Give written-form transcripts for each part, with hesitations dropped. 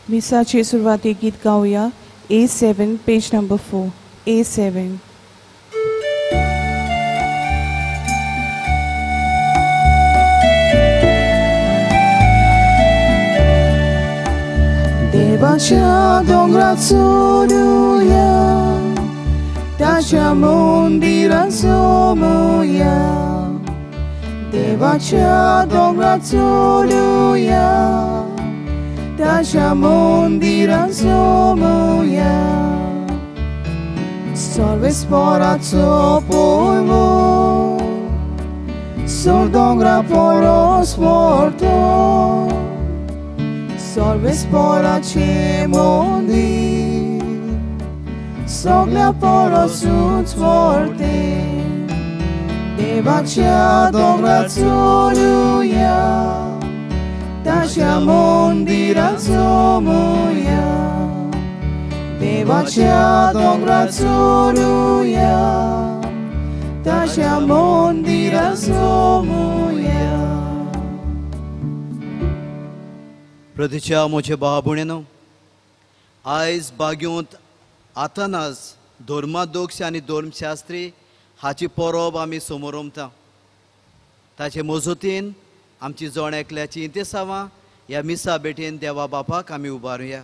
मिसाचे सुरवाती गीत गाऊया. A7 page number 4. A7. देवाच्या डोंगरात चढूया, त्याच्या मंदिरात जमूया. देवाच्या डोंगरात चढूया, त्याच्या मंदिरात जमूया. सर्वेस्पराचो पोळवो, sur dongra poros morto. सर्वेस्पराचे मंदिर, सगळ्या परसूच व्हरते. देवाच्या डोंगरात चढूया, त्याच्या मंदिरात जमूया. देवाच्या डोंगरात चढूया, त्याच्या मंदिरात जमूया. प्रतीच्या मोचे भाव भयणीनो, आयज बाग्योंत आतानाज धर्माध्यक्ष आनी धर्मशास्त्री हाची परब आमी समोर उमता. ताचे मजतीन आमची जोण एकल्याची इंतेसावां ह्या मिसा भेटेन देवा बापाक आमी उबारुया.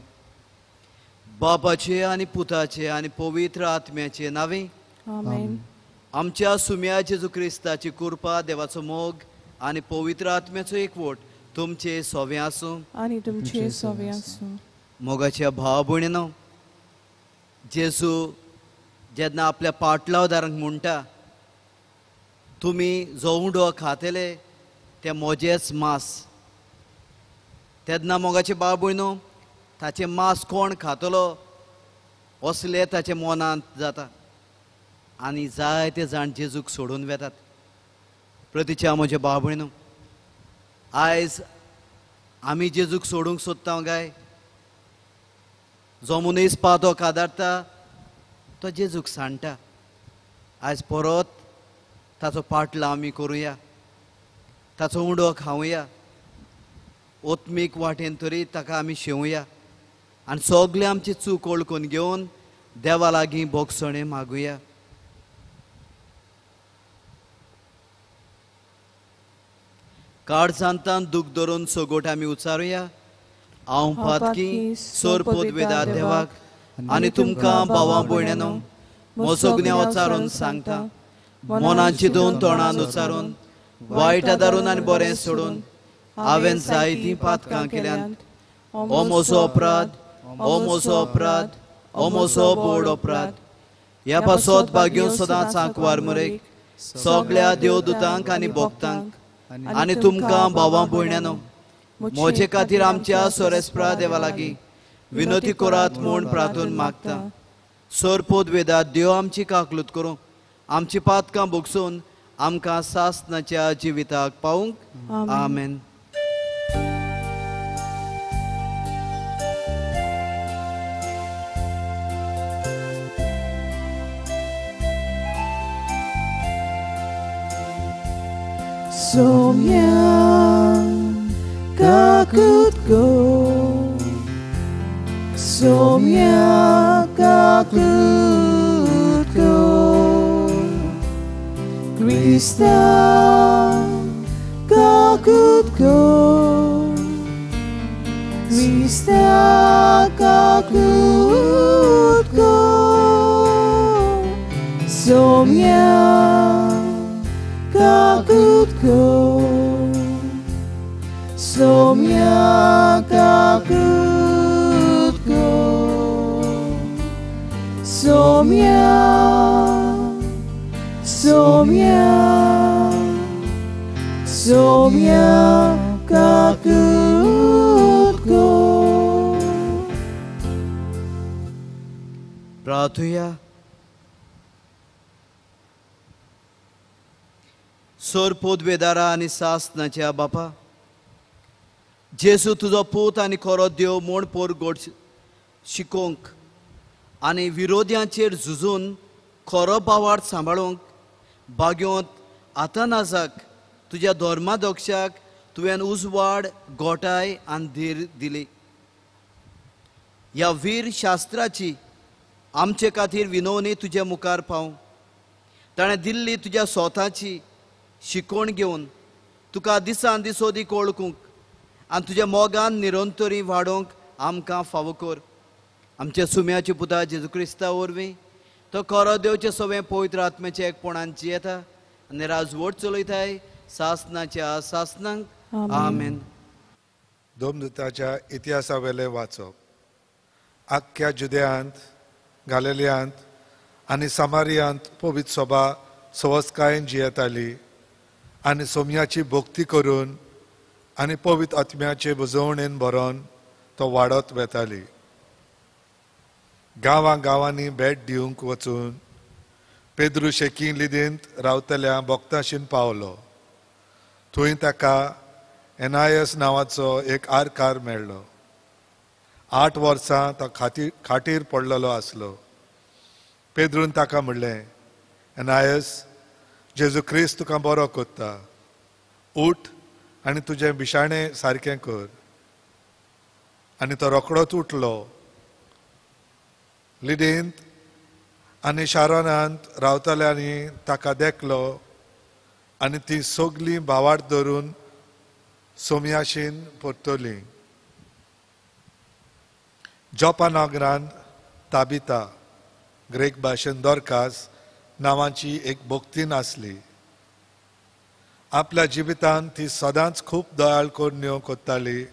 बापाचे आनी पुताचे आनी पवित्र आत्म्याचे नावे आमेन. आमच्या सुम्या जेजू क्रिस्ताची कृपा, देवाचो मोग आनी पवित्र आत्म्याचो एकवट तुमचे सोवे आसूं आनी तुमचे सोवे आसूं. मोगाच्या भाव भयणीनो, जेजू जेन्ना आपल्या पाटलावदारांक म्हणटा, तुमी जो उंडो खातले ते मोजेच मांस, तेन्ना मोगाचे भाव भयणो, ताचें मांस कोण खातलो असले ताचे मनांत जाता आनी जायते जाण जेजूक सोडून वेतात. प्रतीच्या म्हजे भाव भयणो, आयज आमी जेजूक सोडूंक सोदता काय? जो मनीस पातो कादारता तो जेजूक सांडटा. आयज परत ताचो पाटलो आमी करुया, ताचो उंडो खावया, ओत्मीक वाटेन तरी ताका आमी शेवया आनी सगळे आमची चूक ओळखून घेवन देवा लागीं बोगसणे मागुया. काळजांतान दूख धरून सोगोट आमी उचारुया. हांव पातकी सोरपोत वेदा देवाक आनी तुमकां भावां भयण्यांनो, मोसोगण्या उचारून सांगता. मनांत चिंतून तोंडान उचारून, वायट आदारून आनी बरें सोडून हांवें जायतीं पातकां केल्यांत. हो म्हजो अपराध, हो म्हजो अपराध, हो म्हजो बोड अपराध. ह्या पासत भाग्यो सदांच आंकवार मरेक सगळ्या देवदूतांक आनी भक्तांक आनी तुमकां भावां भयण्यांनो, म्हजे खातीर आमच्या सोरेस्परा देवा लागीं विनोती करात म्हूण प्रार्थून मागता. सोरपोत वेदांत देव आमची काकलूत करूं, आमची पातकां भोगसून आमकां सासनाच्या जिविताक पावूंक. आमेन. Somia kakutku, somia kakutku, Krista kakutku, Krista kakutku, somia kakutku, somia kakutku, somia, somia, somia kakutku. प्रार्थुया. सोरपोत वेदारा आनी सासनाच्या बापा, जेजू तुजो पूत आनी खरो देव म्हूण पोर गोड शिकोवंक आनी विरोध्यांचेर झुजून खरो बावार्थ सांबाळूंक बाग्योंत आतानाजाक तुज्या धर्माध्यक्षाक तुवें उजवाड, गोटाय आनी धीर दिली. ह्या वीर शास्त्राची आमचे खातीर विनवणी तुज्या मुखार पावूं. ताणें दिल्ली तुज्या स्वताची शिकवण घेवन तुका दिसान दीस सोदीक वळखूंक आनी तुज्या मोगान निरंतरी वाडोवंक आमकां फावो कर. आमच्या सुम्याचे पुता जेजू क्रिस्ता वरवीं तो खरो देवचे सगळें पवित्र आत्म्याच्या एकपणान जियेता आनी राजवट चलयताय सासनाच्या सासनांक. आमेन. दोमदुताच्या इतिहासा वेले वाचप. आख्ख्या जुदेयांत, गालिलियांत आनी समारियांत पवित्र सभा सवस्कायेन जियेताली आनी सोम्याची भोक्ती करून आनी पवित्र आत्म्याचे बुजवणेन भरोवन तो वाडत वेताली. गांवांनी भेट दिवंक वचून पेद्रू शेकी लिदींत रावतल्या भोक्ताशीन पावलो. थंय ताका एनायस नांवाचो एक आरकार मेळ्ळो. 8 वर्सां तो खाटीर पडलेलो आसलो. पेद्रून ताका म्हणलें, एनायस, जेजू क्रिस्त तुका बरो कोत्ता. उठ आनी तुजें बिशाणें सारकें कर. आनी तो रोखडोच उठलो. लिडींत आनी शारोनांत रावतल्यांनी ताका देखलो आनी ती सगलीं भावार्थ धरून सोम्याशीन परतली. जोपा नगरांत ताबिता, ग्रेक भाशेन दोरकास नांवाची एक भोक्तीन आसली. आपल्या जिवितांत ती सदांच खूब दयाळ कोरण्यो कोत्ताली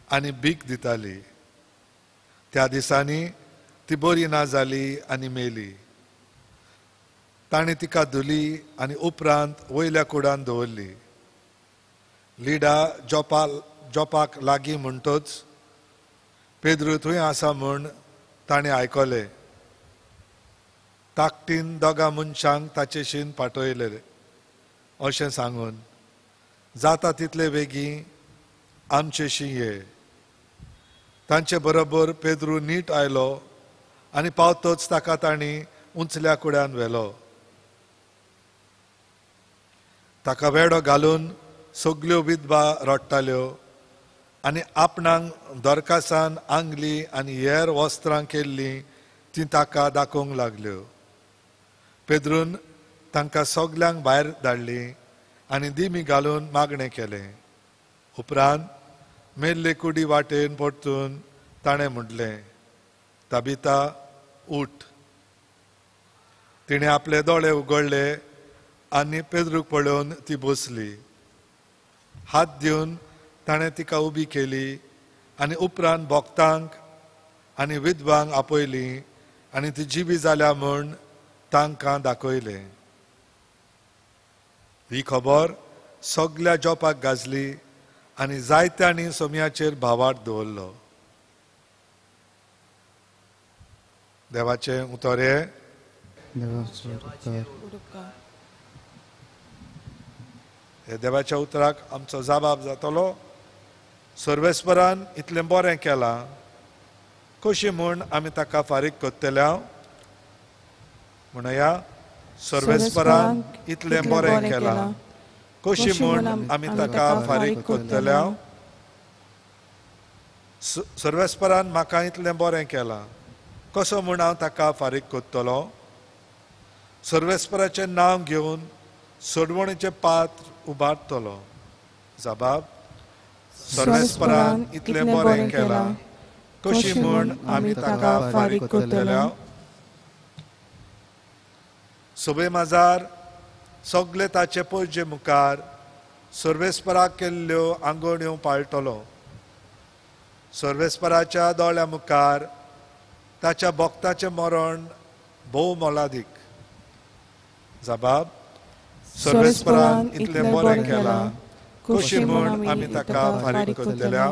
आनी भीक दिताली. त्या दिसांनी ती बरी ना जाली आनी मेली. ताणें तिका धुली आनी उपरांत वयल्या कुडान दवरली. लिडा जोपाक लागीं म्हणटच पेद्रू थंय आसा म्हूण ताणें आयकलें. ताकटीन दोगा मनशांक ताचेशीन पाठयले अशें सांगून, जाता तितले बेगीन आमचेशी ये. तांचे बरोबर पेद्रू नीट आयलो आनी पावतच ताका तांणी उंचल्या कुड्यान व्हेलो. ताका वेडो घालून सगल्यो विधवा रडटाल्यो आनी आपणाक दोरकासान आंगली आनी हेर वस्त्रां केल्लीं ती ताका दाखोवंक लागल्यो. पेद्रून तांकां सगल्यांक भायर धाडली आनी दिमी घालून मागणें केलें. उपरांत मेल्ले कुडी वाटेन परतून ताणें म्हटलें, ताबिता, उठ. तिणें आपले दोळे उगडले आनी पेद्रूक पळोवन ती बसली. हात दिवन ताणें तिका उबी केली आनी उपरांत भोक्तांक आनी विधवांक आपयली आनी ती जिवी जाल्या म्हूण तांकां दाखयलें. ही खबर सगल्या जोपाक गाजली आनी जायत्यांनी सोम्याचेर भावार्थ दवरलो. देवाचें उतोरें. हे देवाच्या उतराक आमचो जबाब जातलो. सर्वेस्परान इतलें बरें केलां, कशी म्हूण आमी ताका फारीक कोत्तल्या. म्हणया, सर्वेस्परान इतलें बरें केलां, कशी म्हूण आमी ताका फारीक कोत्तल्या. सर्वेस्परान म्हाका इतलें बरें केलां, कसो म्हूण हांव ताका फारीक कोत्तलो. सर्वेस्पराचें नांव घेवन सोडवणेचें पात्र उबारतलो. जबाब, सर्वेस्परान इतलें बरें केलां, कशी म्हूण आमी ताका फारीक कोत्तल्या. सुबे माजार सगळे ताचे पयजे मुखार सर्वेस्पराक केल्ल्यो आंगवण्यो पाळटलो. सर्वेस्पराच्या दोळ्या मुखार ताच्या भक्ताचें मरण भोव मोलादीक. जबाब, सर्वेस्परान इतलें बरें केलां, कशी म्हूण आमी ताका फारीक कोत्तल्या.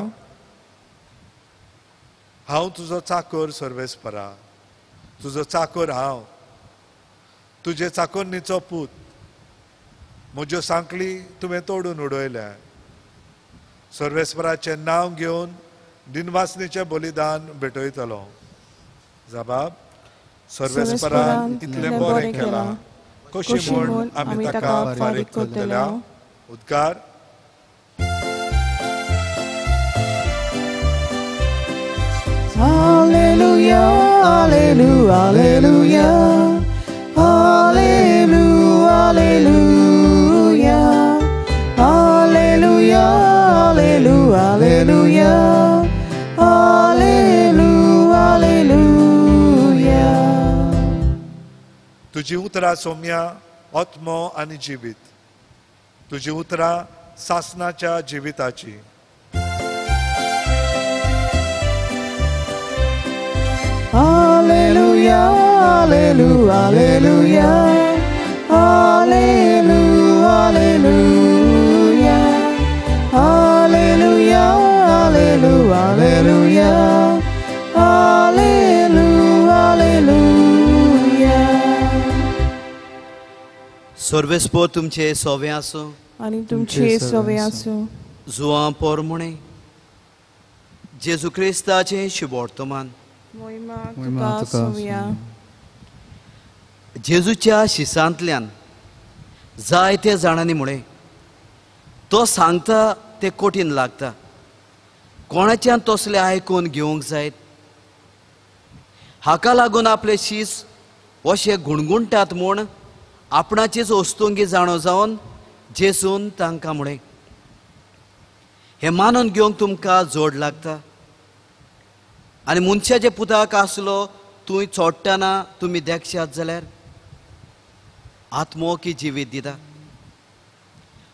हांव तुजो चाकर सर्वेस्परा, तुजो चाकर हांव, तुजे चाकोन्नीचो पूत. म्हज्यो सांकळी तुवें तोडून उडयल्या. सर्वेस्पराचें नांव घेवन दिनवासनेचें बलिदान भेटयतलो. जबाब, सर्वेस्परान इतलें बरें केलां, कशी म्हूण आमी ताका फारीक कोत्तल्या. उद्गार. Hallelujah. Hallelujah, hallelujah, hallelujah, hallelujah, hallelujah, hallelujah, hallelujah, hallelujah, hallelujah, hallelujah. तुझी उतरां सौम्या आत्मो आनी जिवीत, तुझी उतरां सासनाच्या जिविताची. Hallelujah, hallelujah, hallelujah, hallelujah, hallelujah, hallelujah, hallelujah, hallelujah, hallelujah. सर्वेस्पोर तुमचे सोवे आसो आणि तुमचे सवे आसूं. जुवां पोर म्हणे जेजू क्रिस्ताचे शुभवर्तमान. मोहिमा तुका आसूंया. जेजूच्या शिसांतल्यान जायते जाणांनी मुळे तो सांगता ते कठीण लागता. कोणाच्यान तसले आयकून घेवंक जायत. हाका लागून आपले शीस अशे गुणगुणटात म्हूण आपणाचीच वस्तुंगी जाणो जावन जेजून तांकां मुळे हे मानून घेवंक तुमकां जोड लागता. आनी मनशाचे पुताक आसलो तुंय चोडटाना तुमी देखशात जाल्यार आत्मो की जिवीत दिता.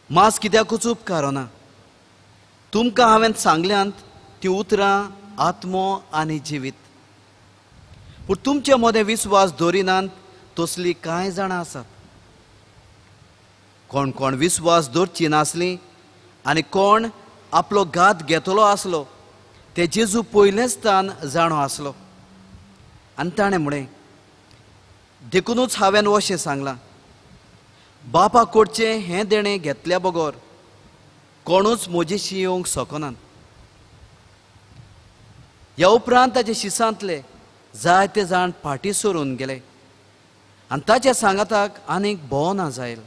मास कित्याकूच उपकारोना. तुमकां हांवें सांगल्यांत ती उतरां आत्मो आनी जिवीत. पूण तुमचे मदें विस्वास दवरिनात तसली कांय जाणां आसात. कोण कोण विस्वास दवरची नासलीं आनी कोण आपलो घात घेतलो आसलो ते जेजू पयलेच तान जाणो आसलो. आनी ताणें म्हळें देखूनच हांवें अशें सांगलां बापा कडचें हें देणें घेतल्या बगोर कोणूच म्हजेशी येवंक शकनात. ह्या उपरांत ताचे शिसांतले जायते जाण फाटीं सरून गेले आनी ताच्या सांगाताक आनीक भोवना जायल.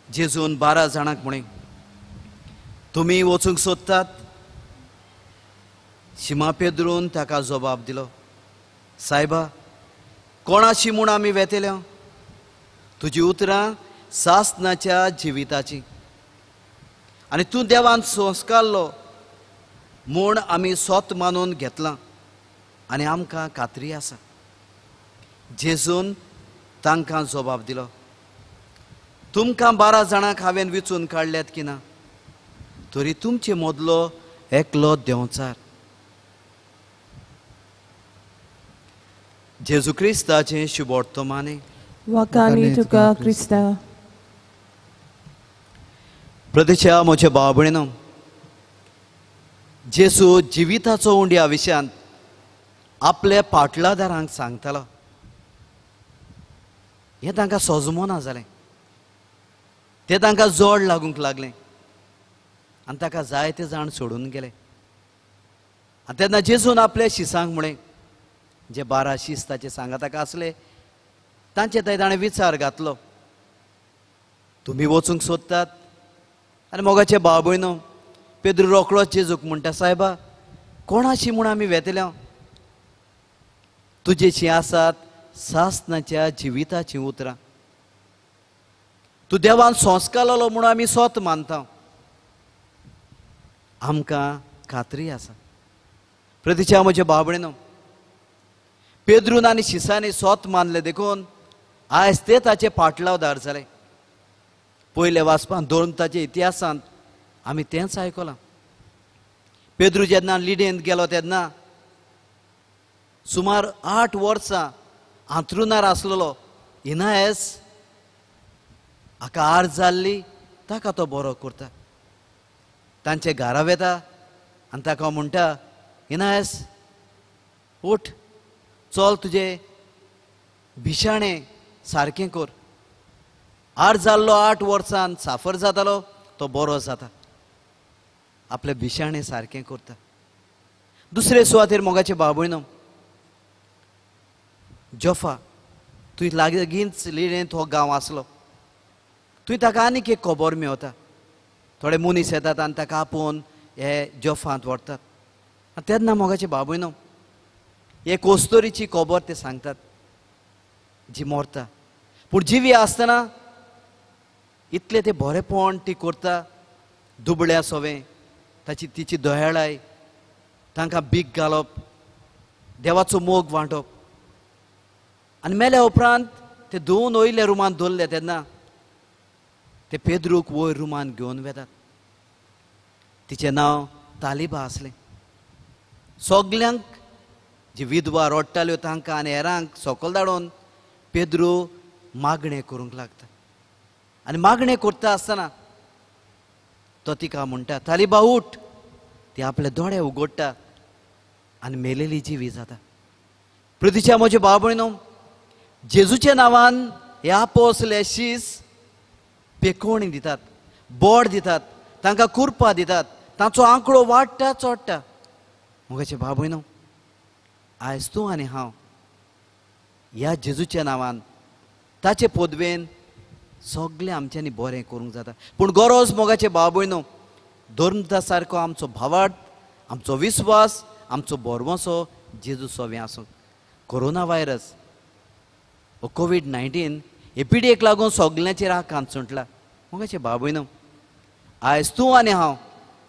जेजून 12 जाणांक म्हणे तुमी वचूंक सोदतात. शिमा पेद्रून ताका जबाब दिलो सायबा कोणाशी म्हूण आमी वेतेल्या. तुजी उतरां सासनाच्या जिविताची आनी तूं देवान संस्कारलो म्हूण आमी स्वत मानून घेतलां आनी आमकां खात्री आसा. जेजून तांकां जबाब दिलो तुमकां 12 जाणांक हांवें विचून काडल्यात की ना तरी तुमचे मदलो एकलो देंवचार. जेजू क्रिस्ताचें शुभवर्तमाने. वखाणी तुका क्रिस्ता. प्रतीच्या म्हज्या भाव भयणीनो जेजू जिविताचो उंड्या विशयांत आपल्या पाटलादारांक सांगतालो. हें तांकां सोजमोना जालें. ते तांकां जोड लागूंक लागलें आनी ताका जायते जाण सोडून गेले. आनी तेन्ना जेजून आपल्या शिसांक म्हळें जे 12 शीस ताचे सांगाताक आसले तांचे थंय ताणें विचार घातलो तुमी वचूंक सोदतात. आनी मोगाचे भाव भयणो पेद्रू रोखडोच जेजूक म्हणटा सायबा कोणाशी म्हूण आमी वेतल्या. तुजेशीं आसात सासनाच्या जिविताचीं उतरां. तूं देवान संस्कारलो म्हूण आमी स्वत मानता. आमकां खात्री आसा. प्रतीच्या म्हज्या भाव भयणो पेद्रून आनी शिसांनी स्वत मानले देखून आयज ते ताचे पाटलावदार जाले. पयले वाचपान धरून ताच्या इतिहासांत आमी तेंच आयकलां. पेद्रू जेन्ना लिडेंत गेलो तेन्ना सुमार 8 वर्सां आंथरुणार आसलेलो इनायस हाका आर जाल्ली ताका तो बरो करता. तांचे घरा वेता आनी ताका म्हणटा इनायस उठ चल तुजे भिशाणें सारकें कर. आर जाल्लो 8 वर्सान साफर जातालो तो बरो जाता. आपलें भिशाणें सारकें करता. दुसरे सुवातेर मोगाचे भाव भयणो जोफा थंय लागींच लिडेंत हो गांव आसलो. थंय ताका आनीक एक खबर मेवता. थोडे मनीस येतात आनी ताका आपोवन हे जोफांत व्हरतात. तेन्ना मोगाचे भाव भयणो हे कोस्तोरीची खबर ते सांगतात जी मरता पूण जिवी आसतना इतले ते बरेपण ती करता दुबळ्या सोवें ताची तिची दयाळाय तांकां बीक घालप देवाचो मोग वांटप आनी मेल्या उपरांत ते दोन वयल्या रुमान दवरले तेन्ना ते पेद्रूक वयर रुमान घेवन वेतात तिचें नांव तालिबा आसलें सगल्यांक जी विधवा रडटाल्यो तांकां आनी हेरांक सकयल धाडून पेद्रू मागणें करूंक लागता आनी मागणें करता आसतना तो तिका म्हणटा तालिबा उठ ती आपले दोळे उगडटा आनी मेलेली जिवी जाता पृथ्वीच्या म्हज्या भाव भयणो जेजूच्या नांवान हे आपोसले शीस पेकोवणी दितात बोड दितात तांकां कुरपा दितात तांचो आंकडो वाडटा चोडटा मोगाचे भाव भयणो आयज तूं आनी हांव ह्या जेजूच्या नांवान ताचे पोदवेन सगळें आमच्यांनी बरें करूंक जाता पूण गरज मोगाचे भाव भयणो धर्म सारको आमचो भावार्थ आमचो विस्वास आमचो बोरवोसो जेजू सोवें आसूं कोरोना व्हायरस हो कोविड-19 हे पिडयेक लागून सगल्यांचेर आकांत सुटला मोगाचे भाव भयणो आयज तूं आनी हांव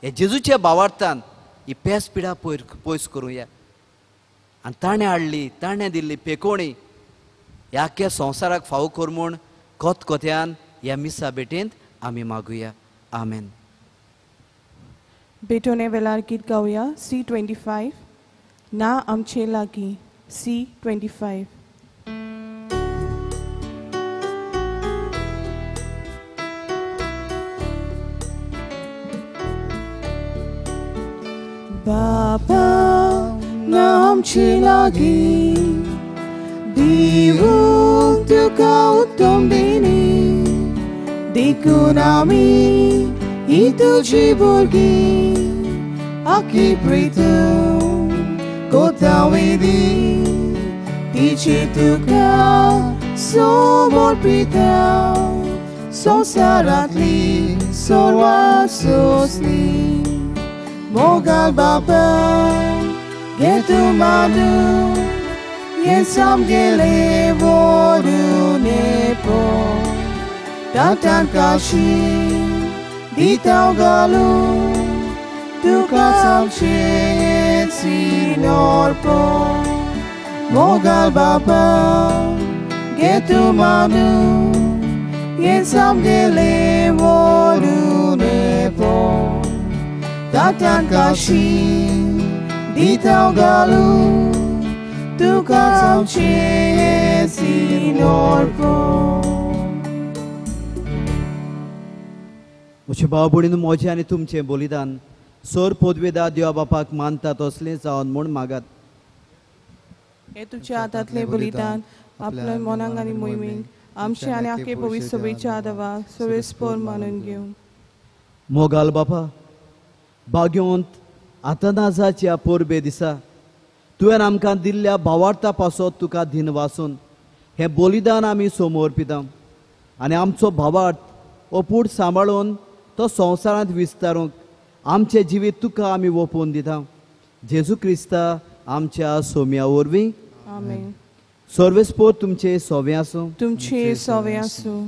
हे जेजूच्या भावार्थान ही पेस पिडा पयस करूया आनी ताणें हाडली ताणें दिल्ली पेकोवणी ह्या आख्या संवसाराक फावो कर म्हूण कोतकोत्यान ह्या मिसा बेटेंत आमी मागुया आमेन. बेटोने वेलार गीत गावया C25 ना आमचे लागीं C25. Baba na आमचे लागीं दिवूंक तुका उत्तम देणी देखून आमी ही तुजी भुरगीं आखी प्रीतम कोता वेदी तिची तुका समर्पिता संवसारांतली सर्वात सोंसली मोगाल बाबा घे तूं मानून हें सामकेलें व्हरून पळय तांतान काशी दितां घालून तुका आमचें सीन अर्पण मोगाल बाबा घे तूं मानून हें सामकेलें व्हरून पळय तांतान काशी दितां घालून तुका आमचें सीन अर्पण. म्हज्या भाव भयणीनो मोजें आनी तुमचें बलिदान सर पदवेदार देवा बापाक मानता तसलें जावन म्हूण मागात. हे तुझ्या हातांतलें बलिदान आपल्या मनाक आनी मोहिमेक आमचे आनी आखे पवित्र सभेच्या आदाराक सर्वेस्पर मानून घेवं. मोगाल बापा भाग्यवंत आतानाजाच्या पोरबे दिसा तुवें आमकां दिल्ल्या भावार्था पासत तुका दिन वासून हें बलिदान आमी समर्पिता आनी आमचो भावार्थ अपूट सांबाळून तो संवसारांत विस्तारूंक आमचें जिवीत तुका आमी ओपोवन दिता. जेजू क्रिस्ता आमच्या सोम्या वरवीं आमेन. सर्वेस्पर तुमचें सोवें आसूं. तुमचे सवे आसूं.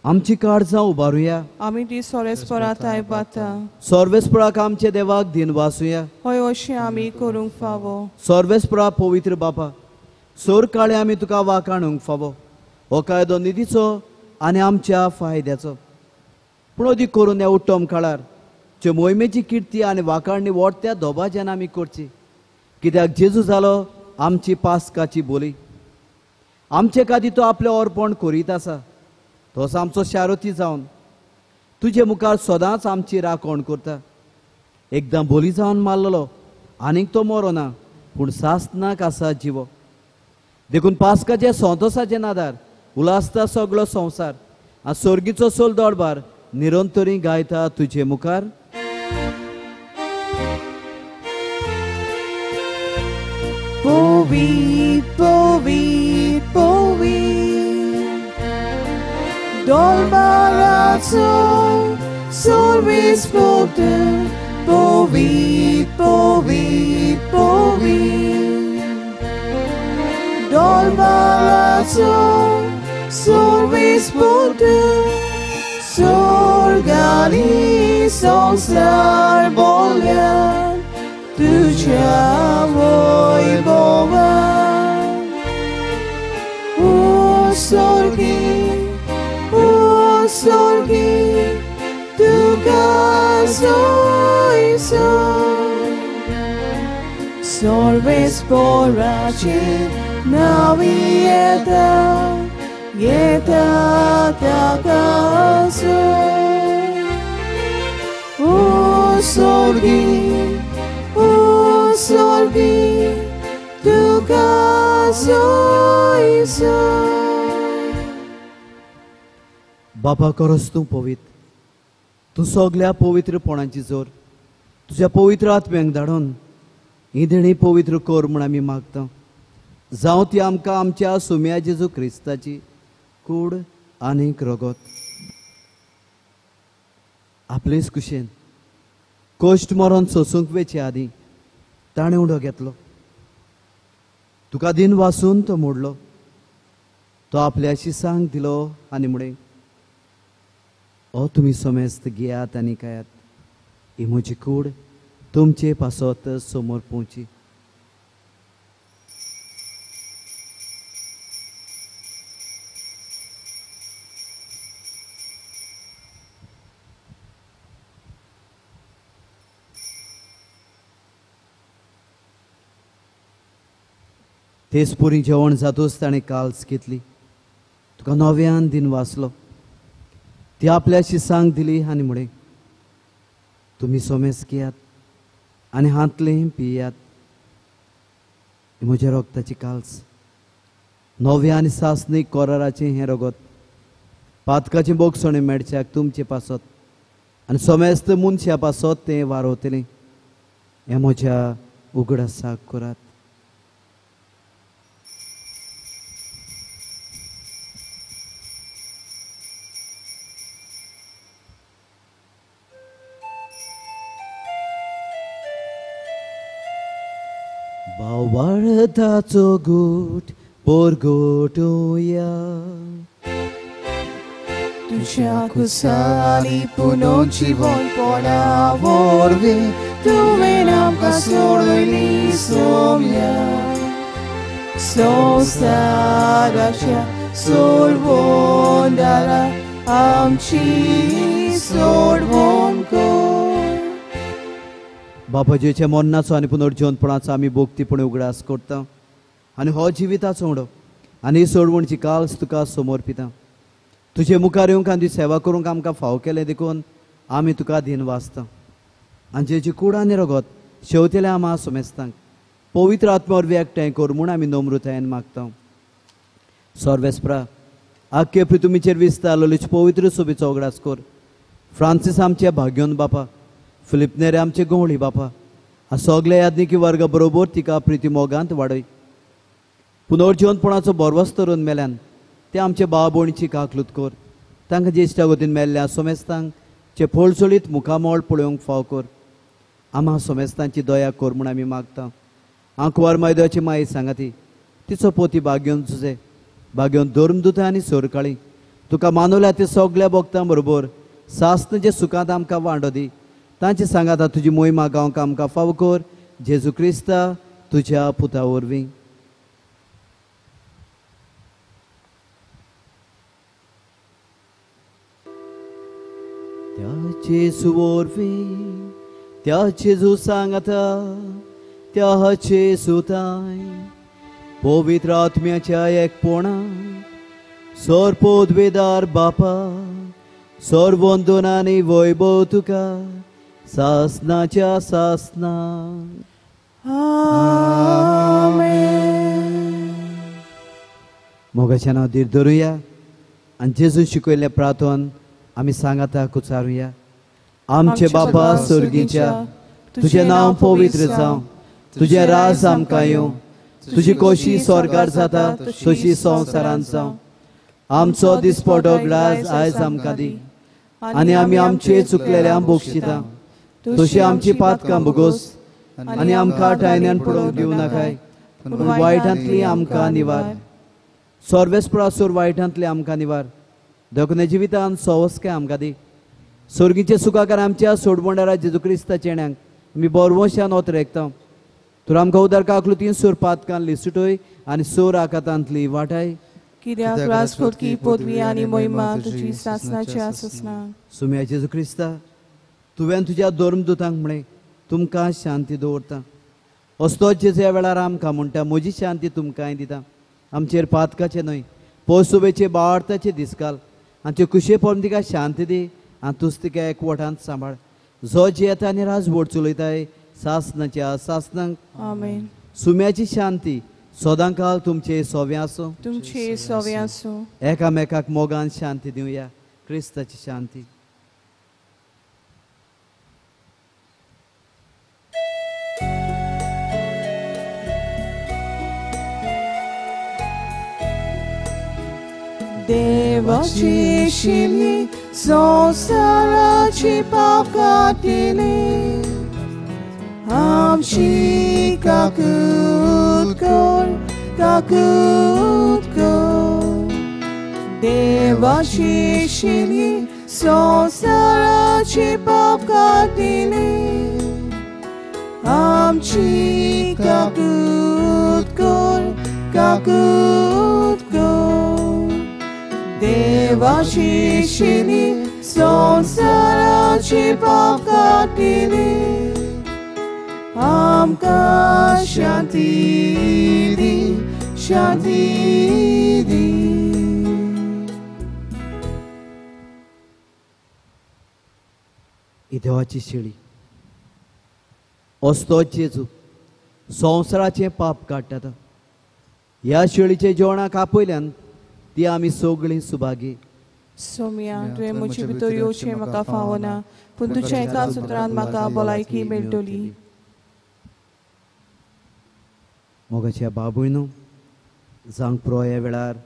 आमची काळजां उबारुया. आमी ती सोरेस्परांत आयबाता. सर्वेस्पराक आमचे देवाक दिन वासुया. हय अशें आमी करूंक फावो. सर्वेस्परा पवित्र बापा सोर काळे आमी तुका वाखाणूंक फावो हो कायदो निधीचो आनी आमच्या फायद्याचो पूण अदीक करून ह्या उत्तम काळार चे मोहिमेची किर्ती आनी वाखाणणी व्हडत्या दोबाज्यान आमी करची कित्याक जेजू जालो आमची पास्काची बोली. आमचे खातीर तो आपलें अर्पण करीत आसा तोच आमचो शारोती जावन तुजे मुखार सदांच आमची राखण करता. एकदां बोली जावन मारलेलो आनीक तो मरो ना पूण सासनाक आसा जिवो देखून पास्काचे संतोसाचे नादार उलासता सगळो संवसार आनी सर्गीचो सोल दरबार निरंतरी गायता तुजे मुखार. Povit, povit, povit Dolbarazo, sorvispoten Povit, povit, povit वाचून सोर्वेस पोटू सोर्गानी संसार बोल्यान तुझ्या वैभवान ओ सोर्गी तुका सोयसो Sorves porace navi yeta takaso O sorgi tuka soiso बापा खरोच तूं पवित्र तूं सगळ्या पवित्रपणाची जोर तुझ्या पवित्र आत्म्यांक धाडून ही देणी पवित्र कर म्हूण आमी मागता जावं ती आमकां आमच्या सुम्या जेजू क्रिस्ताची कूड आनीक रगत आपलेच कुशेन कश्ट मरण सोसूंक वेचे आदीं ताणें उडो घेतलो तुका दिन वासून तो मोडलो तो आपल्या शिसांक दिलो आनी म्हणे ओ तुमी समेस्त घेयात आनी खायात ही म्हजी कूड तुमचे पासत समोर पोवची तेच पुरी जेवण जातूच ताणें काल्स घेतली तुका नव्यान दिन वाचलो ती आपल्या शिसांक दिली आनी म्हणे तुमी सोमेस घेयात आनी हातलें पियात म्हज्या रोगताची काल्स नव्या आनी सासणीक कोराराचें हें रगत पातकाचें बोगसणें मेडच्याक तुमचे पासत आनी सोमेस्त मनशा पासत तें वारोवतलें हें म्हज्या उगडासाक करात बावळताचो गोट पोरगोटोया तुझ्या कुसानी पुनो जीवन पोना वरवे तुवें आमकां सोडली सोम्या संसाराच्या सोडवून दारा आमची सोडवून कर बापाजीच्या मरणाचो आनी पुनर्जीवनपणाचो आमी भोगतीपणे उगडास करता आनी हो जिविताचो उडो आनी सोडवणची काल्स तुका समर्पिता तुजे मुखार येवंक आनी सेवा करूंक आमकां फाव केलें देखून आमी तुका दिन वाचता आनी जेची कूड आनी रगत शेवतेले आमा सोमेस्तांक पवित्र आत्म्यावर एकठांय कर म्हूण आमी नम्रतायेन मागता सर्वेस्परा आख्खे पृथ्वीचेर विस्तार लोलीच पवित्र सोबीचो उगडास कर फ्रांसीस आमचे भाग्योन बापा फिलिप नेरे आमचे गवळी बापा आ सगळे याज्ञिकी वर्गा बरोबर तिका प्रिती मोगांत वाडय पुनर्जीवनपणाचो बरवस तरून मेल्यान ते आमचे भाव भयणीची काकलूत कर तांकां ज्येश्ठा गतीन मेल्ल्या सोमेस्तांक चे फळसळीत मुखामोळ पळोवंक फाव कर आम्हा सोमेस्तांची दया कर म्हूण आमी मागता आंकवार मैदाची माई सांगाती तिचो पोती भाग्योन तुजे भाग्योन धर्मदुता आनी सोरकाळी तुका मानवल्या ते सगळ्या भक्तां बरोबर सासणेचे सुखांत आमकां वांडो दी तांची सांगाता तुजी मोहिमा गावंक आमकां फाव कर जेजू क्रिस्ता तुज्या पुता वरवीं त्या जेजू वरवीं त्या जेजू सांगाता त्या जेजू ताय पवित्र आत्म्याच्या एकपणा सर्पोद्वेदार बापा सर्वोंदोनानी वैभव तुका सासनाच्या सासना मोगाच्या नांव धीर धरुया आनी जेजू शिकयल्लें प्रार्थन आमी सांगाता उचारुया आमचे बापा स्वर्गीच्या तुझें नांव पवित्र जावं तुझें राज आमकां येवं तुजी कोशी स्वर्गार जाता तशी संवसारांत जावं आमचो दिसपटो ग्लास आयज आमकां दी आनी आमी आमचे चुकलेल्यांक बोगशिता तशी आमची पातकां भोगोस आनी आमकां टायन्यान पडोवंक दिवं नाकाय पूण वायटांतली आमकां निवार सोर्वेस्परा सोर वायटांतले आमकां निवार दोखने जिवितान सोवस्के आमकां दी सोर्गीचे सुखाकार आमच्या सोडबोंडारा जेजू क्रिस्ताचे चेण्यांक आमी बोरवोशान ओत रेखता तर आमकां उदार काकलुतीन सोर पातकान लिसुटोय आनी सोर आकातांतली वाटाय कित्याक राजकोटकी पदवी आनी महिमा तुजी सासणाची आसना सुम्या जेजू क्रिस्ता तुवें तुज्या धर्मदुतांक म्हणे तुमकां शांती दवरता असतोच जेजू ह्या वेळार आमकां म्हणटा म्हजी शांती तुमकांय दिता आमचेर पातकाचे न्हय पोसुबेचे बाळताचे दिसकाल आमचे कुशे पडून तिका शांती दी आनी तुज तिका एकवटांत सांबाळ जो जियेता आनी राजवट चलयताय सासणाच्या सासणांक आमेन सुम्याची शांती सदांकाल तुमचे सोवे आसूं तुमचे सोवे आसूं एकामेकाक मोगान शांती दिवया क्रिस्ताची शांती देवाची शिली संसाराची पाप काटिले आमची काकूत कर देवाची शिली संसाराची पाप काटिले आमची काकूत कर देवाची शिली संसाराची पाप काटिले आमकां शांती दी ही देवाची शेळी असतो जेजू संवसाराचे पाप काडटात ह्या शेळीचे जेवणाक आपयल्यान ती आमी सगळीं सुभागी सोम्या तुवें म्हजे भितर येवचें म्हाका फावना पूण तुज्या एका सुत्रान म्हाका भलायकी मेळटली मोगाच्या बाबूयनो जांग पुरो ह्या वेळार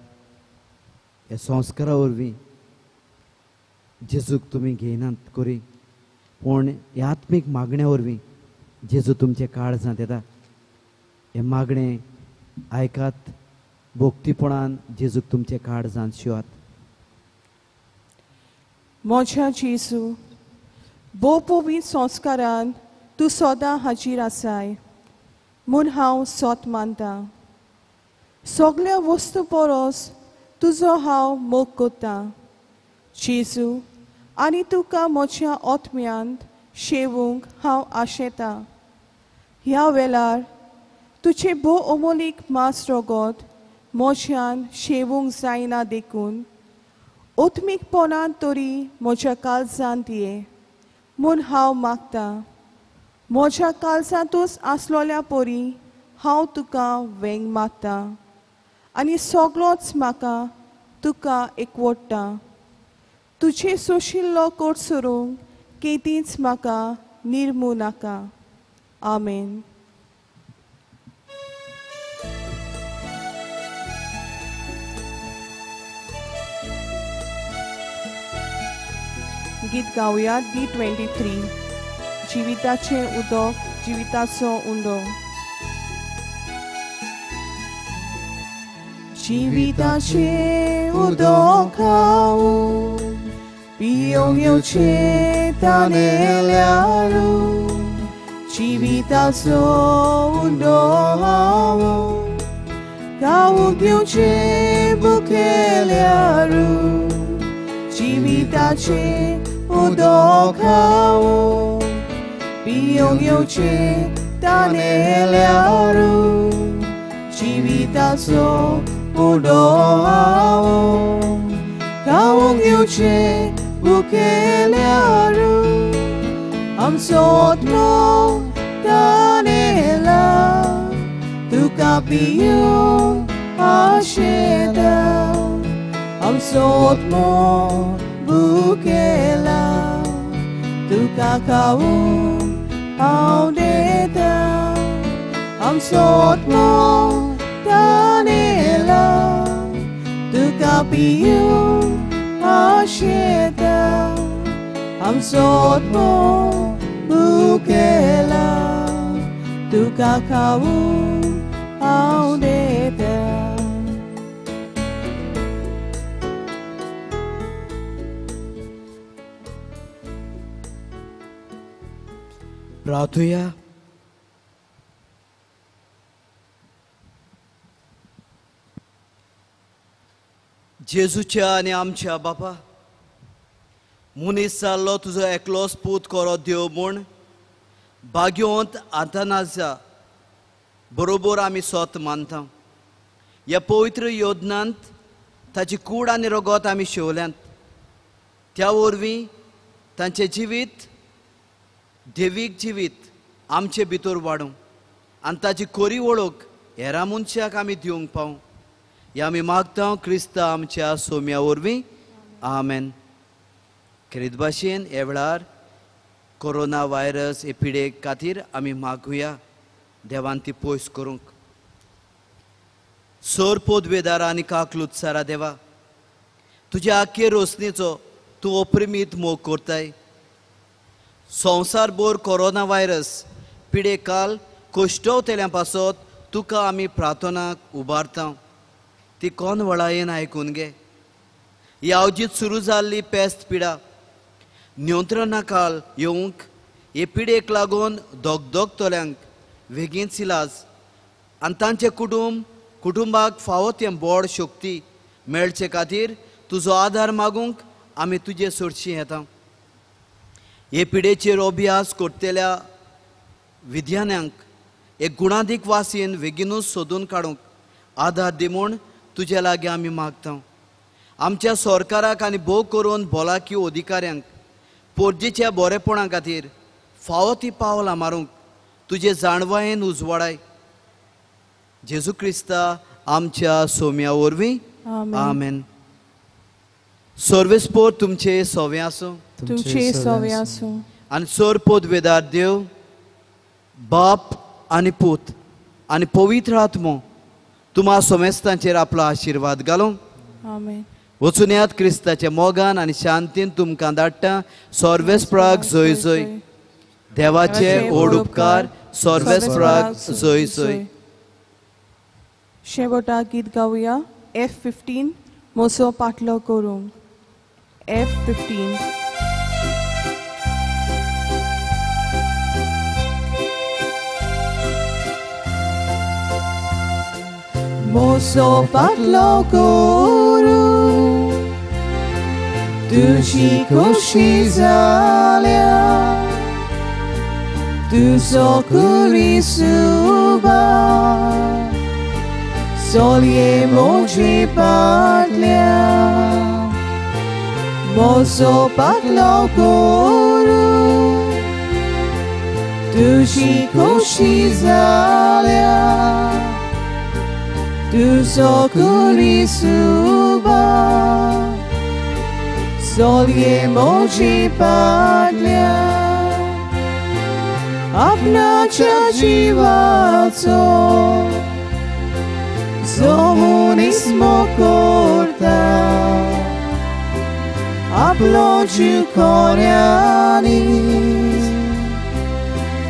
ह्या संस्कारा वरवीं जेजूक तुमी घेयनात करी पूण ह्या आत्मीक मागण्या वरवीं जेजू तुमचे काळजांत येता हे मागणें आयकात भोक्तीपणान जेजूक तुमचे काळजांत शिवात मोज्या जेजू भोव पवित्र संस्कारान तूं सदां हाजीर आसाय म्हूण हांव सोत मानता सगळ्या वस्तू परस तुजो हांव मोग करता जेजू आनी तुका म्हज्या आत्म्यांत शेवूंक हांव आशेता ह्या वेळार तुजे भोव अमोलीक मास रगत म्हज्यान शेवूंक जायना देखून आत्मीकपणान तरी म्हज्या काळजांत ये म्हूण हांव मागता म्हज्या काळजांतूच आसलोल्या परी हांव तुका वेंग मागता आनी सगळोच म्हाका तुका एकवटता तुजे सोशिल्लो कोट सोरूंक केदींच म्हाका निर्मू नाका आमेन गीत गावया D23 जिविताचे उदक जिविताचो उंडो जिविताचे उदक हांव पियोंक येवचें तानेल्यारू जिविताचो उंडो हांव गावूंक येवचें भुकेल्यारू जिविताचे उदक हांव पियोंक येवचें तानेल्यारू जिविताचो उंडो हांव गावूंक येवचें भुकेल्यारू आमचो आत्मो तानेला तुका पियोंक आशेता आमचो आत्मो भुकेला तुका खावूंक हांव देता आमचो आत्मो तानेला तुका पियोंक आशेता आमचो आत्मो भुकेला तुका खावूंक हांव देता प्रार्थुया. जेजूच्या आनी आमच्या बापा, मनीस जाल्लो तुजो एकलोच पूत करो देव म्हूण भाग्यवंत आतानाजा बरोबर आमी स्वत मानता. ह्या पवित्र योजनांत ताची कूड आनी रगत आमी शेवल्यांत. त्या वरवीं तांचें जिवीत देवीक जिवीत आमचे भितर वाडूं आनी ताची खरी वळख हेरां मनशाक आमी दिवंक पावूं. हे आमी मागता क्रिस्ता आमच्या सोम्या वरवीं. आमेन. खरीत भाशेन हे वेळार कोरोना व्हायरस एपिडे खातीर आमी मागुया देवान ती पयस करूंक. सोर पोदवेदार आनी काकलुत्सारा देवा, तुज्या आख्खे रोसणेचो तूं अप्रिमीत मोग करताय. संवसारभर कोरोना व्हायरस पिडे काल कोश्टवतेल्या पासत तुका आमी प्रार्थनाक उबारता. ती कोण वळायेन आयकून घे. ही आवजीत सुरू जाल्ली पेस्त पिडा नियंत्रणा काळ येवंक हे पिडेक लागून दोगतोल्यांक वेगीनच इलाज आनी तांचे कुटुंबाक फावो तें बोड शक्ती मेळचे खातीर तुजो आदार मागूंक आमी तुजे सोडशी येता. हे पिडेचेर अभ्यास करतेल्या विद्यान्यांक एक गुणादीक वासीन बेगीनूच सोदून काडूंक आदार दी म्हूण तुजे लागीं आमी मागता. आमच्या सरकाराक आनी भोव करून भलायकी अधिकाऱ्यांक पोरजेच्या बरेपणा खातीर फावो ती पावलां मारूंक तुजे जाणवायेन उजवाडाय. जेजू क्रिस्ता आमच्या सोम्या वरवीं. आमेन. सर्वेस्पोर तुमचे सोवे आसूं. तुमचे सोवे आसूं. आनी सोर पोदवेदार देव बाप आनी पूत आनी पवित्र आत्मो तुम्हा सोमेस्तांचेर आपलो आशिर्वाद घालूं. आमेन. वचून येयात क्रिस्ताच्या मोगान आनी शांतीन तुमकां धाडटा. सर्वेस्पराक जय जय. देवाचे ओड उपकार सर्वेस्पराक जय जय. शेवटा गीत गावया. F15 मोसो पाटलो करूंक. F15. Moso patlo koru tuci koshi zalia tu sokuri suba solie moji patlia moso patlo koru tuci koshi zalia tu sokuri suba solie moji padlia apnacha jivaco zomunismo korta aplođu korjani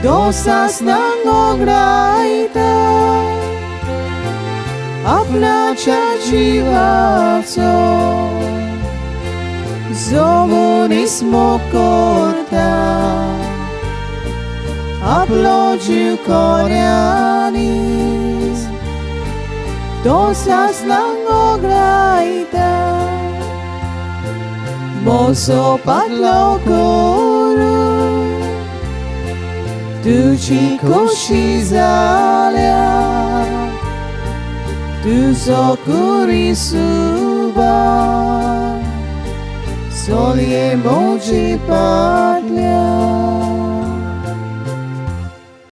dosas nangograjta apnacha jivaco zomunismo korta aplođu korjani dosas nangograjta moso patlo koru tuci koshi zalia tu sokuri suba solie moji padlia.